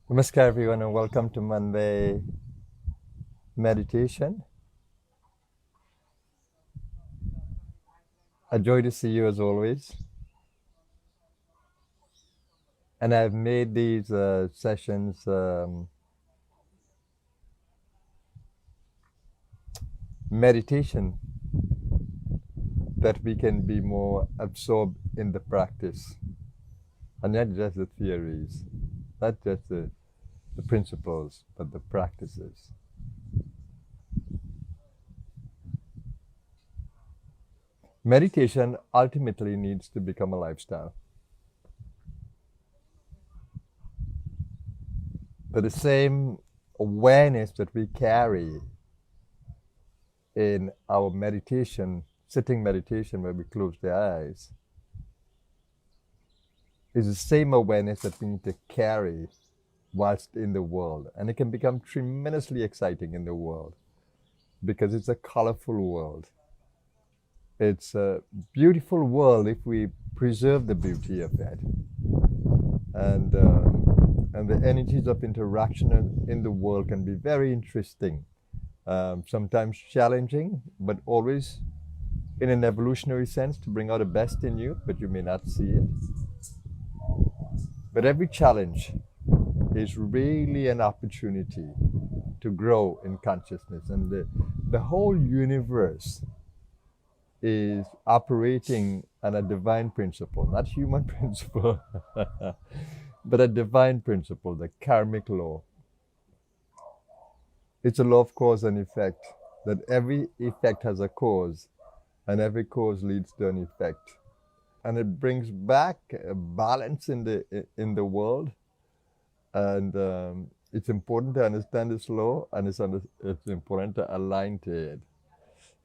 Namaskar, everyone, and welcome to Monday meditation. A joy to see you as always. And I've made these sessions meditation that we can be more absorbed in the practice, and not just the theories, not just the principles, but the practices. Meditation ultimately needs to become a lifestyle. But the same awareness that we carry in our meditation, sitting meditation where we close the eyes, is the same awareness that we need to carry whilst in the world. And it can become tremendously exciting in the world because it's a colorful world. It's a beautiful world if we preserve the beauty of it. And the energies of interaction in the world can be very interesting, sometimes challenging, but always in an evolutionary sense to bring out the best in you, but you may not see it. But every challenge is really an opportunity to grow in consciousness. And the whole universe is operating on a divine principle, not human principle, but a divine principle, the karmic law. It's a law of cause and effect, that every effect has a cause, and every cause leads to an effect. And it brings back a balance in the world. And it's important to understand this law, and it's important to align to it.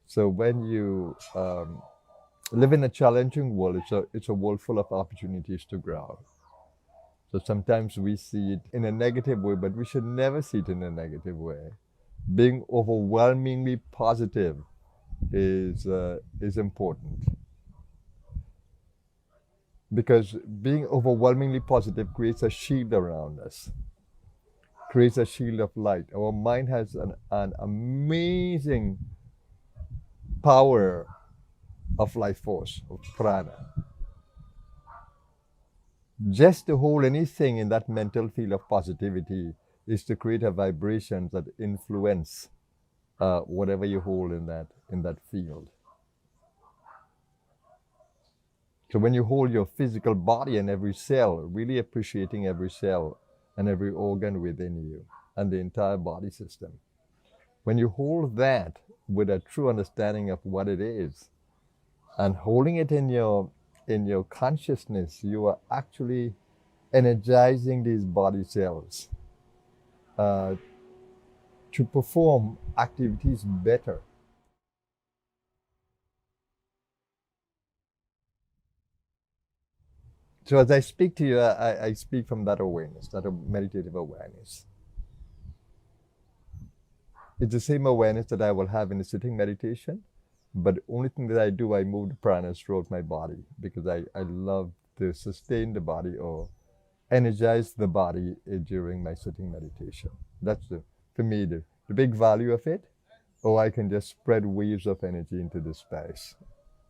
So when you live in a challenging world, it's a world full of opportunities to grow. So sometimes we see it in a negative way, but we should never see it in a negative way. Being overwhelmingly positive is important, because being overwhelmingly positive creates a shield around us, creates a shield of light. Our mind has an amazing power of life force, of prana. Just to hold anything in that mental field of positivity is to create a vibration that influence whatever you hold in that field. So when you hold your physical body and every cell, really appreciating every cell and every organ within you and the entire body system, when you hold that with a true understanding of what it is and holding it in your consciousness, you are actually energizing these body cells to perform activities better. So as I speak to you, I speak from that awareness, that meditative awareness. It's the same awareness that I will have in the sitting meditation, but the only thing that I do, I move the pranas throughout my body, because I love to sustain the body or energize the body during my sitting meditation. That's for me, the big value of it. Or I can just spread waves of energy into the space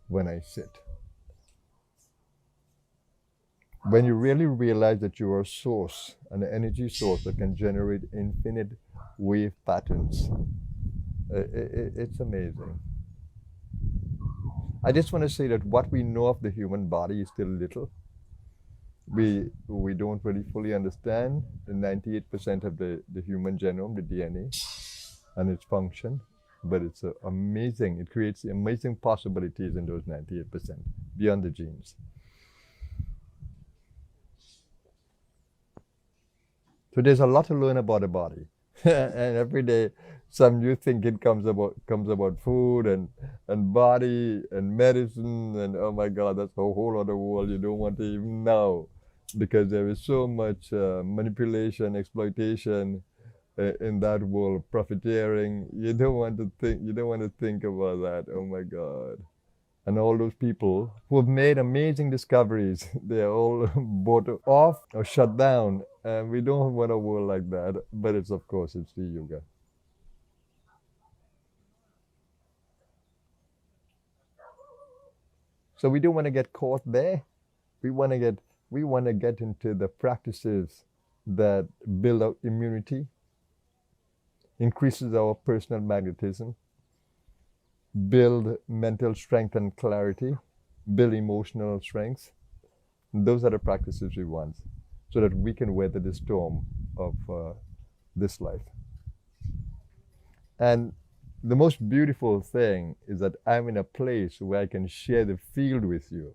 when I sit. When you really realize that you are a source, an energy source that can generate infinite wave patterns, it's amazing. I just want to say that what we know of the human body is still little. We don't really fully understand the 98% of the human genome, the DNA, and its function, but it's amazing. It creates amazing possibilities in those 98% beyond the genes. So there's a lot to learn about the body, and every day some new thinking comes about food and body and medicine, and oh my God, that's a whole other world you don't want to even know, because there is so much manipulation, exploitation in that world, profiteering. You don't want to think about that. Oh my God. And all those people who have made amazing discoveries, they're all bought off or shut down. And we don't want a world like that, but it's, of course, it's the yoga. So we don't want to get caught there. We want to get into the practices that build our immunity, increases our personal magnetism, build mental strength and clarity, build emotional strength. Those are the practices we want so that we can weather the storm of this life. And the most beautiful thing is that I'm in a place where I can share the field with you,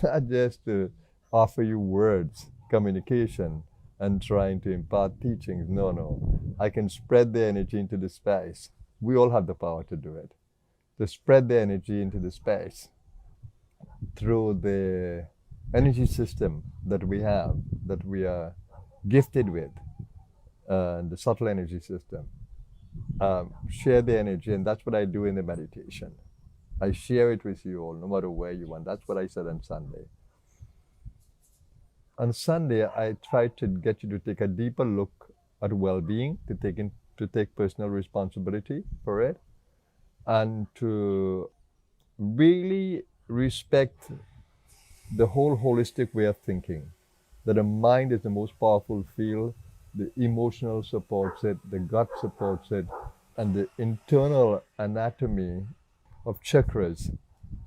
not just to offer you words, communication, and trying to impart teachings. No. I can spread the energy into the space. We all have the power to do it. To spread the energy into the space through the energy system that we have, that we are gifted with, the subtle energy system. Share the energy, and that's what I do in the meditation. I share it with you all, no matter where you are. That's what I said on Sunday. On Sunday, I tried to get you to take a deeper look at well-being, to take personal responsibility for it, and to really respect the whole holistic way of thinking. That the mind is the most powerful field, the emotional supports it, the gut supports it, and the internal anatomy of chakras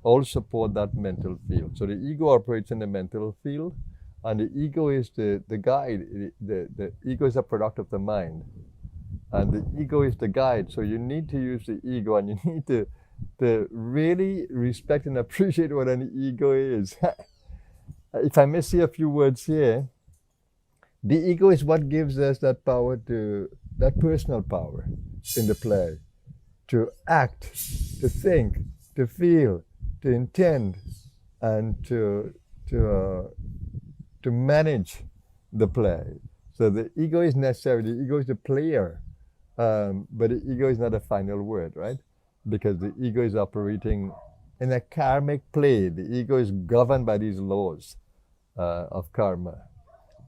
all support that mental field. So the ego operates in the mental field, and the ego is the guide. The ego is a product of the mind, and the ego is the guide. So you need to use the ego, and you need to really respect and appreciate what an ego is. If I may say a few words here, the ego is what gives us that power that personal power in the play, to act, to think, to feel, to intend, and to manage the play. So the ego is necessary. The ego is the player, but the ego is not a final word, right? Because the ego is operating in a karmic play. The ego is governed by these laws of karma.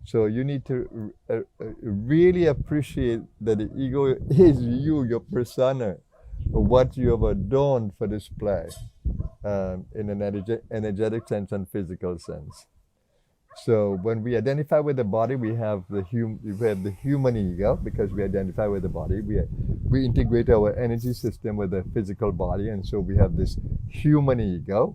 So you need to really appreciate that the ego is you, your persona, what you have adorned for this play, in an energetic sense and physical sense. So when we identify with the body, we have the human ego, because we identify with the body. We integrate our energy system with the physical body, and so we have this human ego.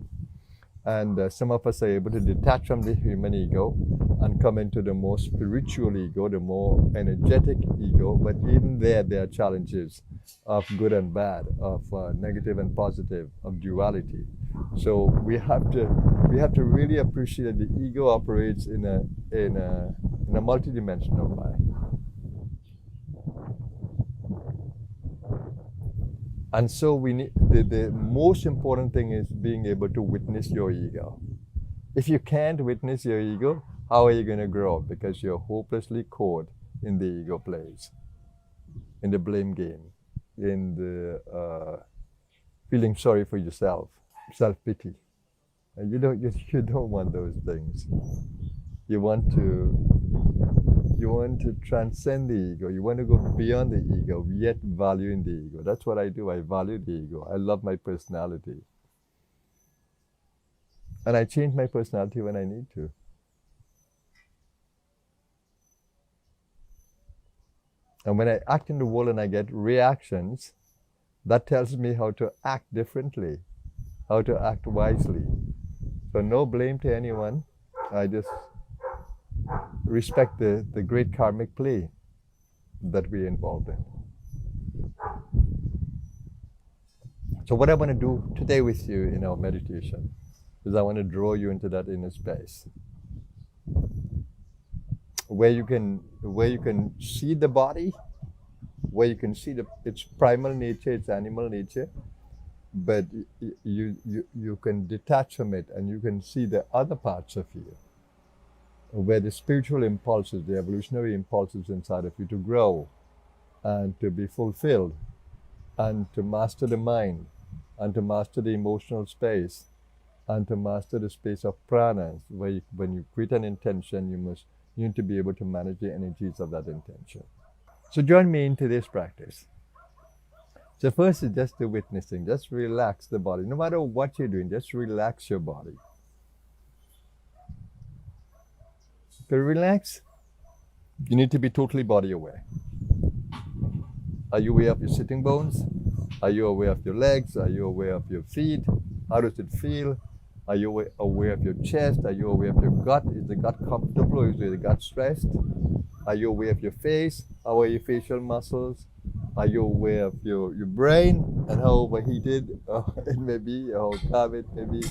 And some of us are able to detach from the human ego and come into the more spiritual ego, the more energetic ego. But even there are challenges of good and bad, of negative and positive, of duality. So we have to really appreciate that the ego operates in a multidimensional way. And so we need the most important thing is being able to witness your ego. If you can't witness your ego, how are you going to grow? Because you're hopelessly caught in the ego plays, in the blame game, in the feeling sorry for yourself, self-pity. And you don't want those things. You want to transcend the ego. You want to go beyond the ego, yet valuing the ego. That's what I do. I value the ego. I love my personality. And I change my personality when I need to. And when I act in the world and I get reactions, that tells me how to act differently, how to act wisely. So no blame to anyone. I just respect the great karmic play that we're involved in. So what I want to do today with you in our meditation is I want to draw you into that inner space where you can see the body, where you can see its primal nature, its animal nature, but you can detach from it and you can see the other parts of you, where the spiritual impulses, the evolutionary impulses inside of you to grow and to be fulfilled and to master the mind and to master the emotional space and to master the space of prana, where when you create an intention, you need to be able to manage the energies of that intention. So join me in today's practice. So first is just the witnessing. Just relax the body. No matter what you're doing, just relax your body. To relax, you need to be totally body aware. Are you aware of your sitting bones? Are you aware of your legs? Are you aware of your feet? How does it feel? Are you aware of your chest? Are you aware of your gut? Is the gut comfortable or is the gut stressed? Are you aware of your face? How are your facial muscles? Are you aware of your brain and how overheated it may be, how calm it may be?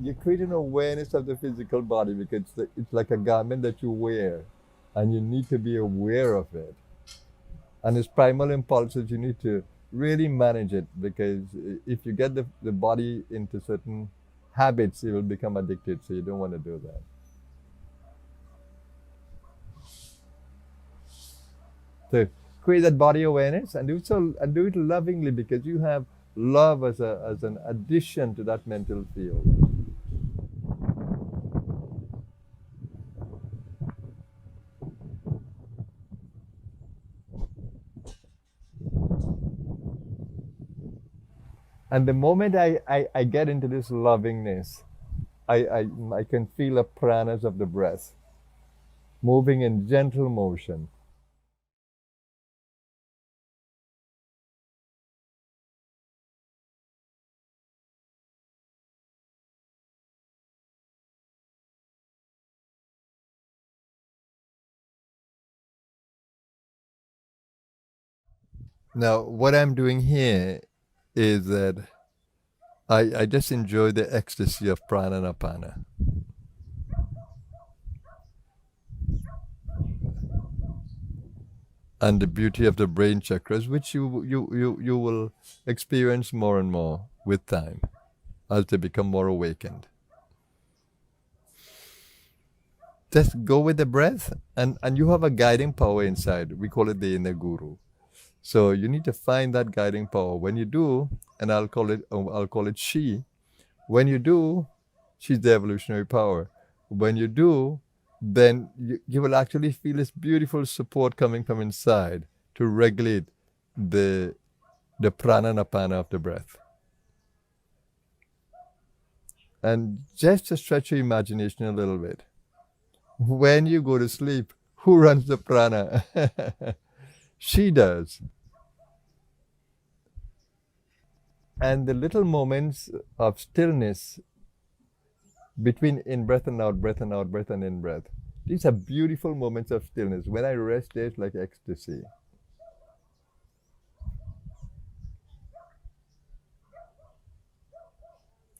You create an awareness of the physical body because it's like a garment that you wear and you need to be aware of it. And its primal impulses, you need to really manage it because if you get the body into certain habits, it will become addicted, so you don't want to do that. So create that body awareness and do it lovingly because you have love as an addition to that mental field. And the moment I get into this lovingness, I can feel the pranas of the breath moving in gentle motion. Now, what I'm doing here is that I just enjoy the ecstasy of prananapana. And the beauty of the brain chakras, which you will experience more and more with time as they become more awakened. Just go with the breath, and you have a guiding power inside. We call it the inner guru. So you need to find that guiding power. When you do, and I'll call it she. When you do, she's the evolutionary power. When you do, then you will actually feel this beautiful support coming from inside to regulate the prananapana of the breath. And just to stretch your imagination a little bit, when you go to sleep, who runs the prana? She does. And the little moments of stillness between in-breath and out-breath and out-breath and in-breath, these are beautiful moments of stillness. When I rest there, it's like ecstasy.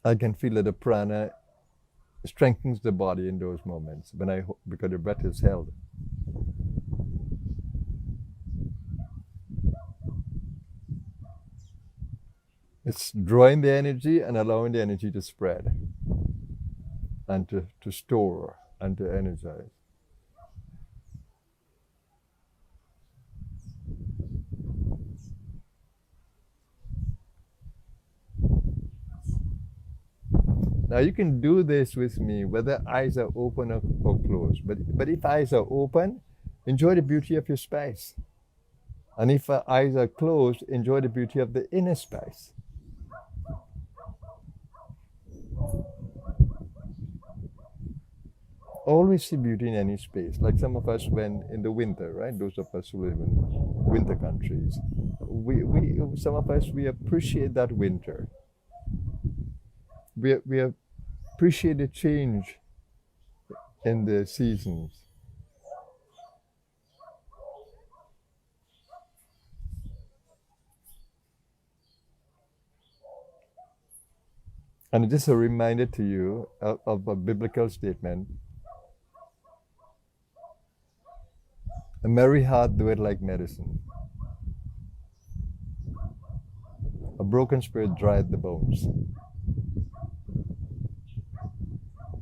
I can feel that the prana strengthens the body in those moments because the breath is held. It's drawing the energy and allowing the energy to spread and to store and to energize. Now you can do this with me whether eyes are open or closed. But if eyes are open, enjoy the beauty of your space. And if eyes are closed, enjoy the beauty of the inner space. Always see beauty in any space. Like some of us when in the winter, right? Those of us who live in winter countries, some of us we appreciate that winter. We appreciate the change in the seasons. And just a reminder to you of a biblical statement. A merry heart doeth like medicine. A broken spirit drieth the bones.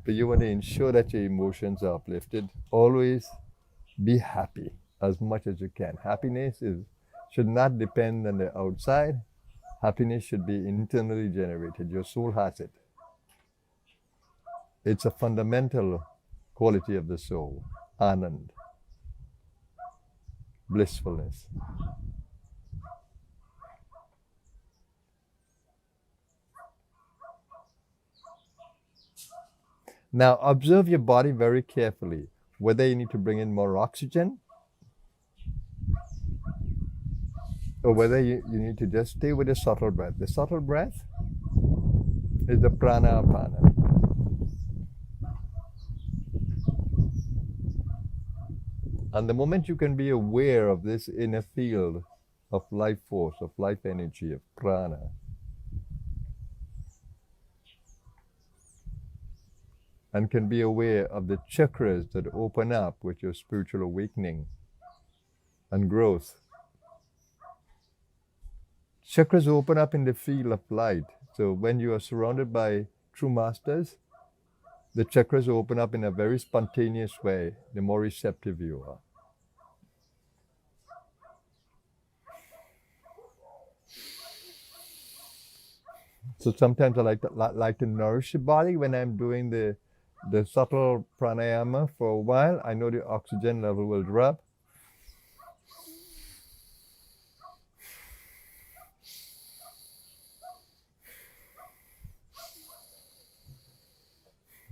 But you want to ensure that your emotions are uplifted. Always be happy as much as you can. Happiness should not depend on the outside. Happiness should be internally generated. Your soul has it. It's a fundamental quality of the soul. Anand. Blissfulness. Now observe your body very carefully, whether you need to bring in more oxygen or whether you need to just stay with the subtle breath. The subtle breath is the pranapana. And the moment you can be aware of this inner field of life force, of life energy, of prana, and can be aware of the chakras that open up with your spiritual awakening and growth. Chakras open up in the field of light. So when you are surrounded by true masters, the chakras open up in a very spontaneous way, the more receptive you are. So sometimes I like to nourish the body when I'm doing the subtle pranayama for a while. I know the oxygen level will drop.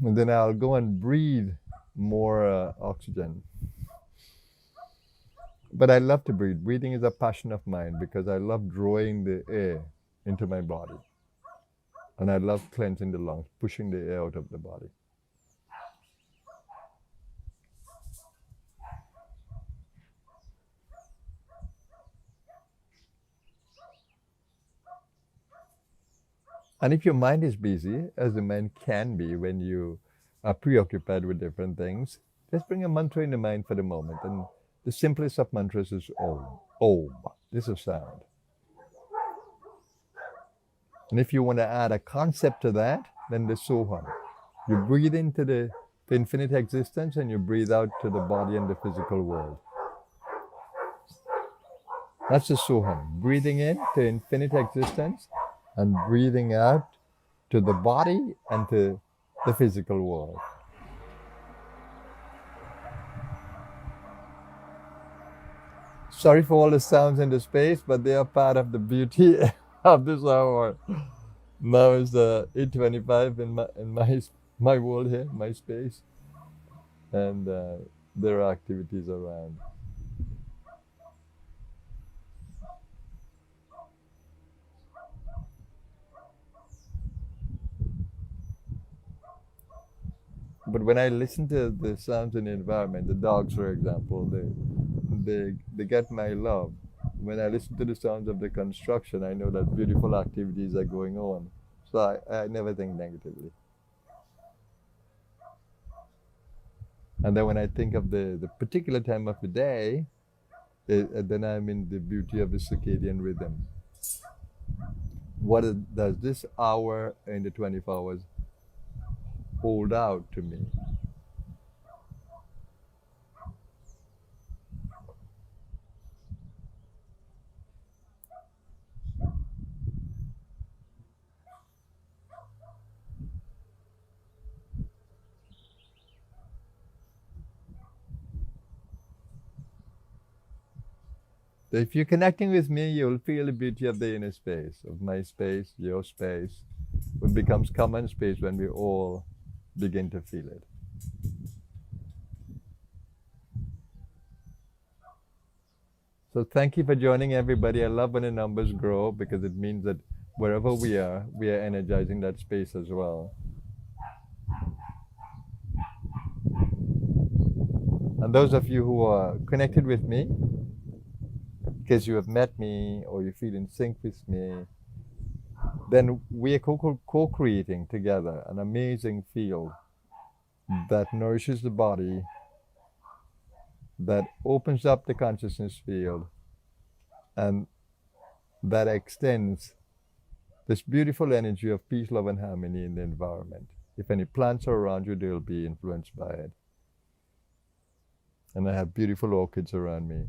And then I'll go and breathe more oxygen. But I love to breathe. Breathing is a passion of mine because I love drawing the air into my body. And I love cleansing the lungs, pushing the air out of the body. And if your mind is busy, as the mind can be when you are preoccupied with different things, just bring a mantra in the mind for the moment. And the simplest of mantras is Om. Om. This is sound. And if you want to add a concept to that, then the Soham. You breathe into the infinite existence and you breathe out to the body and the physical world. That's the Soham. Breathing in to infinite existence and breathing out to the body and to the physical world. Sorry for all the sounds in the space, but they are part of the beauty of this hour. Now it's 8:25 in my world here, my space, and there are activities around. But when I listen to the sounds in the environment, the dogs, for example, they get my love. When I listen to the sounds of the construction, I know that beautiful activities are going on. So I never think negatively. And then when I think of the particular time of the day, then I'm in the beauty of the circadian rhythm. What does this hour in the 24 hours hold out to me? So if you're connecting with me, you'll feel the beauty of the inner space, of my space, your space. It becomes common space when we all begin to feel it. So thank you for joining, everybody. I love when the numbers grow because it means that wherever we are energizing that space as well. And those of you who are connected with me, because you have met me or you feel in sync with me, then we are co-creating together an amazing field that nourishes the body, that opens up the consciousness field, and that extends this beautiful energy of peace, love, and harmony in the environment. If any plants are around you, they'll be influenced by it. And I have beautiful orchids around me.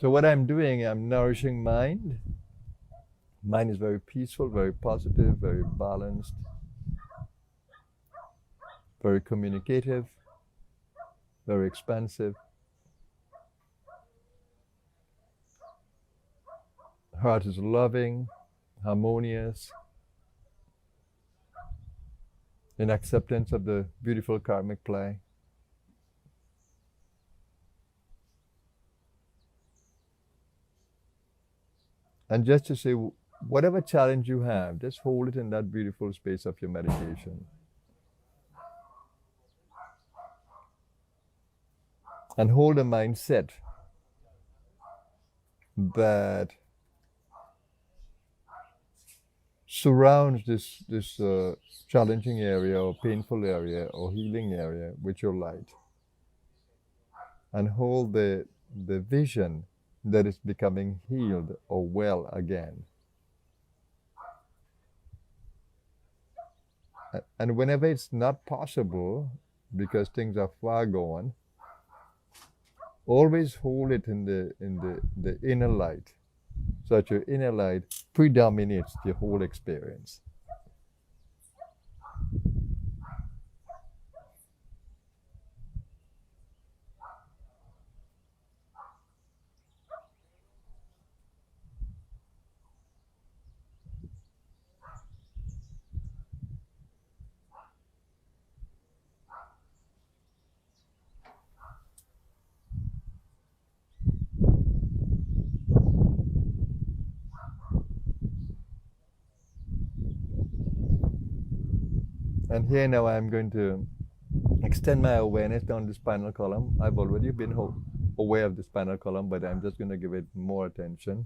So what I'm doing, I'm nourishing mind. Mind is very peaceful, very positive, very balanced, very communicative, very expansive. Heart is loving, harmonious, in acceptance of the beautiful karmic play. And just to say, whatever challenge you have, just hold it in that beautiful space of your meditation. And hold a mindset that surrounds this challenging area or painful area or healing area with your light. And hold the vision that is becoming healed or well again. And whenever it's not possible, because things are far gone, always hold it in the inner light, so that your inner light predominates the whole experience. And here now I'm going to extend my awareness down the spinal column. I've already been aware of the spinal column, but I'm just going to give it more attention.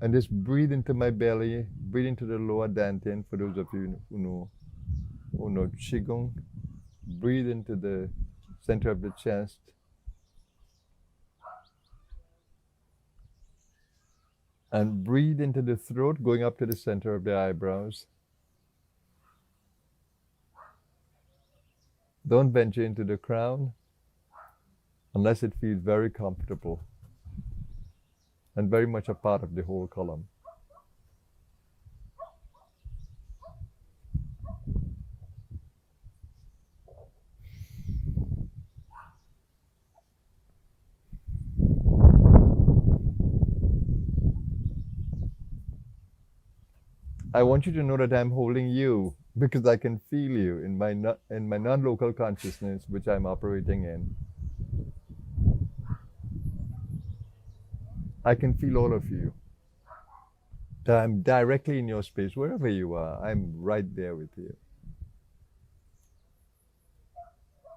And just breathe into my belly, breathe into the lower dantian. For those of you who know Qigong, breathe into the center of the chest. And breathe into the throat, going up to the center of the eyebrows. Don't venture into the crown unless it feels very comfortable and very much a part of the whole column. I want you to know that I'm holding you because I can feel you in my non-local consciousness, which I'm operating in. I can feel all of you. That I'm directly in your space, wherever you are. I'm right there with you.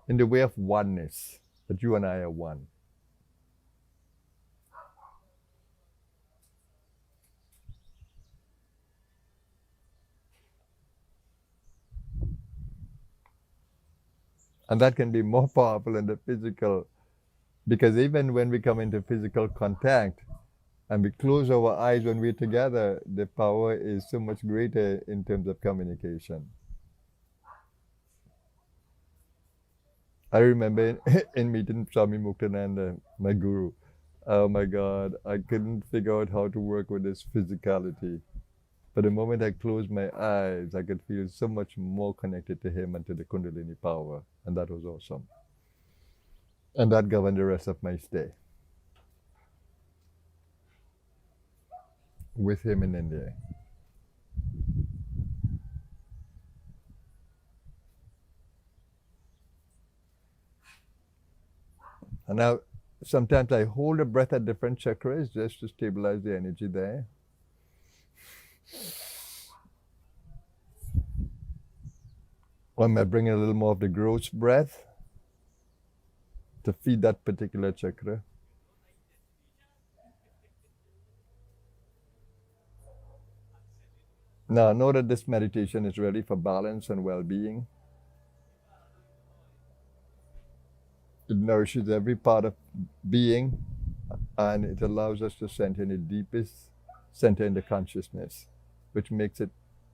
In the way of oneness, that you and I are one. And that can be more powerful than the physical, because even when we come into physical contact and we close our eyes when we're together, the power is so much greater in terms of communication. I remember in meeting Swami Muktananda, my guru, oh my God, I couldn't figure out how to work with this physicality. But the moment I closed my eyes, I could feel so much more connected to him and to the Kundalini power. And that was awesome. And that governed the rest of my stay with him in India. And now, sometimes I hold the breath at different chakras just to stabilize the energy there. Or I might bring in a little more of the gross breath to feed that particular chakra. Now, know that this meditation is ready for balance and well-being. It nourishes every part of being, and it allows us to center in the deepest center in the consciousness, which makes it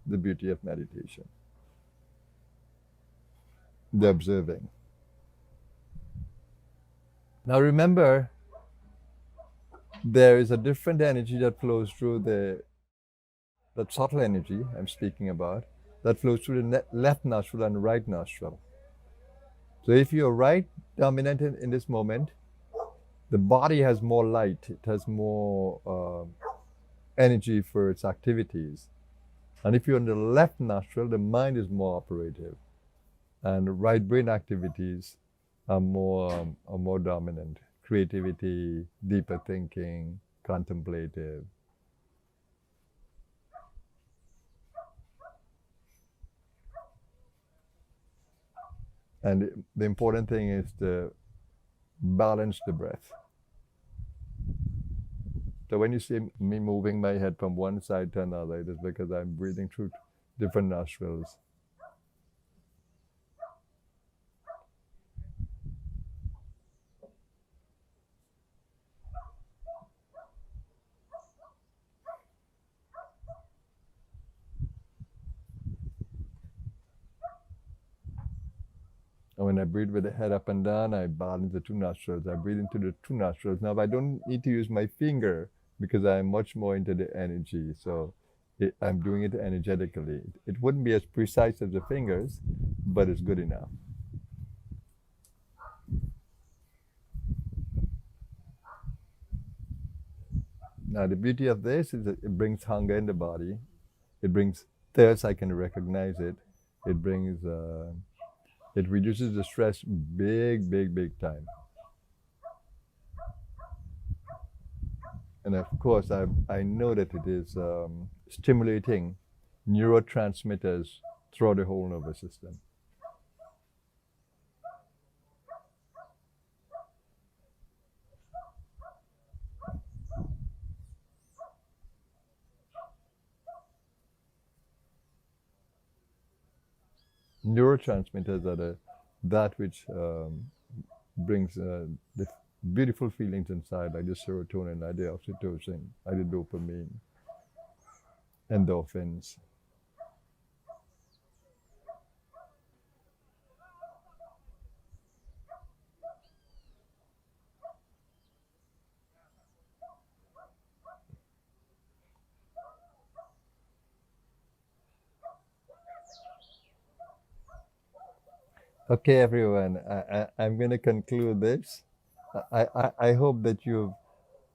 the beauty of meditation. The observing. Now remember, there is a different energy that flows through that subtle energy I'm speaking about, that flows through the left nostril and right nostril. So if you're right dominant in this moment, the body has more light, it has more energy for its activities. And if you're in the left nostril, the mind is more operative, and right brain activities are more dominant. Creativity, deeper thinking, contemplative. And the important thing is to balance the breath. So when you see me moving my head from one side to another, it is because I'm breathing through different nostrils. And when I breathe with the head up and down, I balance the two nostrils. I breathe into the two nostrils. Now, I don't need to use my finger because I'm much more into the energy. So I'm doing it energetically. It wouldn't be as precise as the fingers, but it's good enough. Now, the beauty of this is that it brings hunger in the body. It brings thirst. I can recognize it. It brings, it reduces the stress big, big, big time. And of course, I know that it is stimulating neurotransmitters throughout the whole nervous system. Neurotransmitters are that which brings the beautiful feelings inside, like the serotonin, like the oxytocin, like the dopamine, endorphins. Okay, everyone, I'm going to conclude this. I hope that you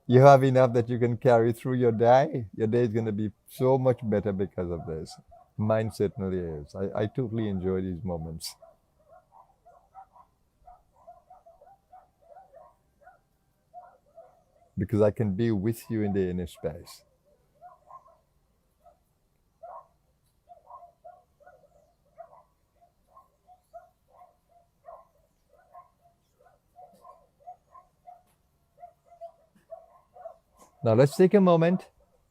have enough that you can carry through your day. Your day is going to be so much better because of this. Mine certainly is. I totally enjoy these moments. Because I can be with you in the inner space. Now let's take a moment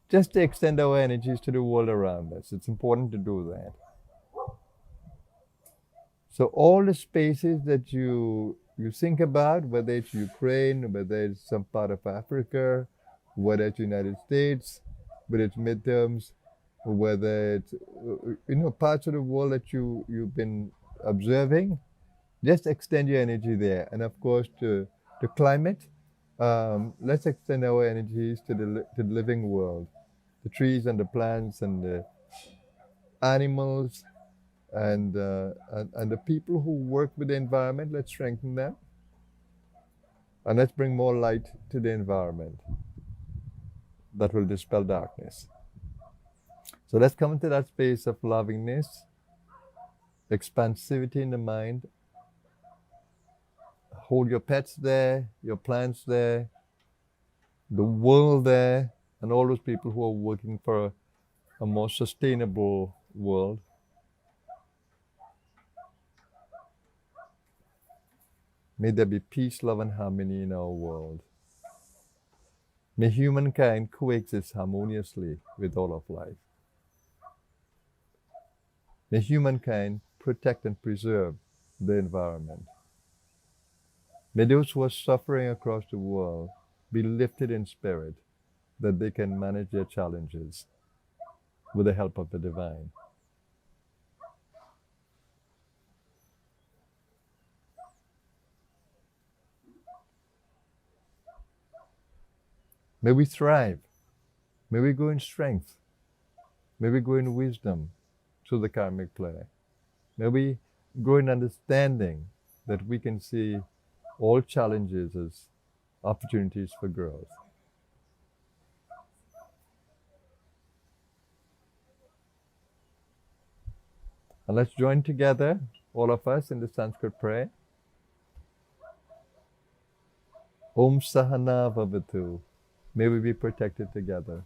just to extend our energies to the world around us. It's important to do that. So all the spaces that you think about, whether it's Ukraine, whether it's some part of Africa, whether it's United States, whether it's midterms, whether it's parts of the world that you've been observing, just extend your energy there. And of course, to the climate, let's extend our energies to the living world, the trees and the plants and the animals and the people who work with the environment. Let's strengthen them, and let's bring more light to the environment that will dispel darkness. So let's come into that space of lovingness, expansivity in the mind. Hold your pets there, your plants there, the world there, and all those people who are working for a more sustainable world. May there be peace, love, and harmony in our world. May humankind coexist harmoniously with all of life. May humankind protect and preserve the environment. May those who are suffering across the world be lifted in spirit, that they can manage their challenges with the help of the divine. May we thrive. May we grow in strength. May we grow in wisdom through the karmic play. May we grow in understanding that we can see all challenges as opportunities for growth. And let's join together, all of us, in the Sanskrit prayer. Om Sahana Vavatu. May we be protected together.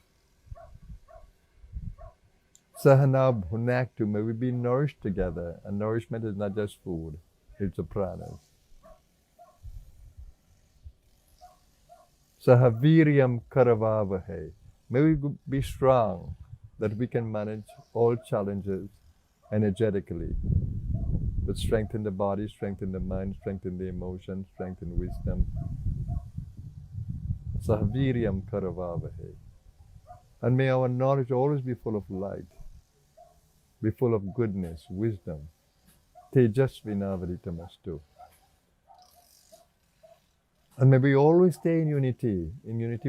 Sahana Bhunaktu. May we be nourished together. And nourishment is not just food, it's the pranas. Sahaviryam Karavavahe. May we be strong, that we can manage all challenges energetically, with strength in the body, strength in the mind, strength in the emotions, strength in wisdom. Sahaviryam Karavavahe. And may our knowledge always be full of light, be full of goodness, wisdom. Tejasvinavaditamastu. And may we always stay in unity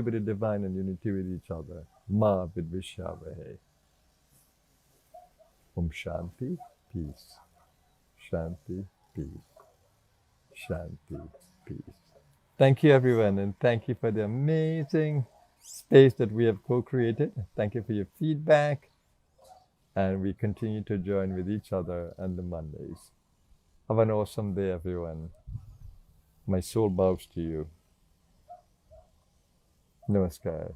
with the divine and unity with each other. Ma vidvishavahe. Om Shanti, peace. Shanti, peace. Shanti, peace. Thank you, everyone, and thank you for the amazing space that we have co-created. Thank you for your feedback, and we continue to join with each other on the Mondays. Have an awesome day, everyone. My soul bows to you. Namaskar.